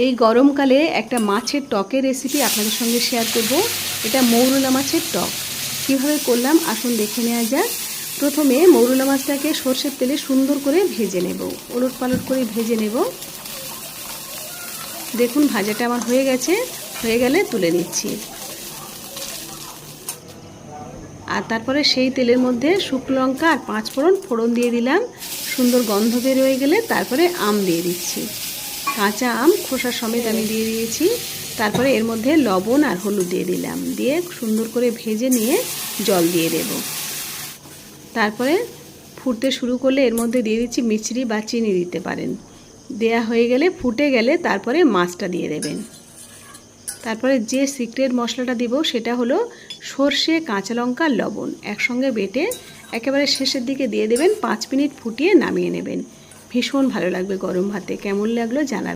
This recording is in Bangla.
এই গরমকালে একটা মাছের টকের রেসিপি আপনাদের সঙ্গে শেয়ার করব। এটা মৌরলা মাছের টক। কীভাবে করলাম আসুন দেখে নেওয়া যাক। প্রথমে মৌরলা মাছটাকে সর্ষের তেলে সুন্দর করে ভেজে নেব, ওলট পালট করে ভেজে নেব। দেখুন ভাজাটা আমার হয়ে গেছে, হয়ে গেলে তুলে নিচ্ছি। আর তারপরে সেই তেলের মধ্যে শুকনো লঙ্কা আর 5 ফোড়ন দিয়ে দিলাম। সুন্দর গন্ধ বের হয়ে গেলে তারপরে আম দিয়ে দিচ্ছি। কাঁচা আম খোসা সমেত আমি দিয়ে দিয়েছি। তারপরে এর মধ্যে লবণ আর হলুদ দিয়ে দিলাম, দিয়ে সুন্দর করে ভেজে নিয়ে জল দিয়ে দেব। তারপরে ফুটতে শুরু করলে এর মধ্যে দিয়ে দিচ্ছি মিছরি বা চিনি দিতে পারেন। দেয়া হয়ে গেলে ফুটে গেলে তারপরে মাছটা দিয়ে দেবেন। তারপরে যে সিক্রেট মশলাটা দিব সেটা হলো সর্ষে, কাঁচা লঙ্কা, লবণ একসঙ্গে বেটে একেবারে শেষের দিকে দিয়ে দেবেন। 5 মিনিট ফুটিয়ে নামিয়ে নেবেন। ভীষণ ভালো লাগবে গরম ভাতে। কেমন লাগলো জানাবেন।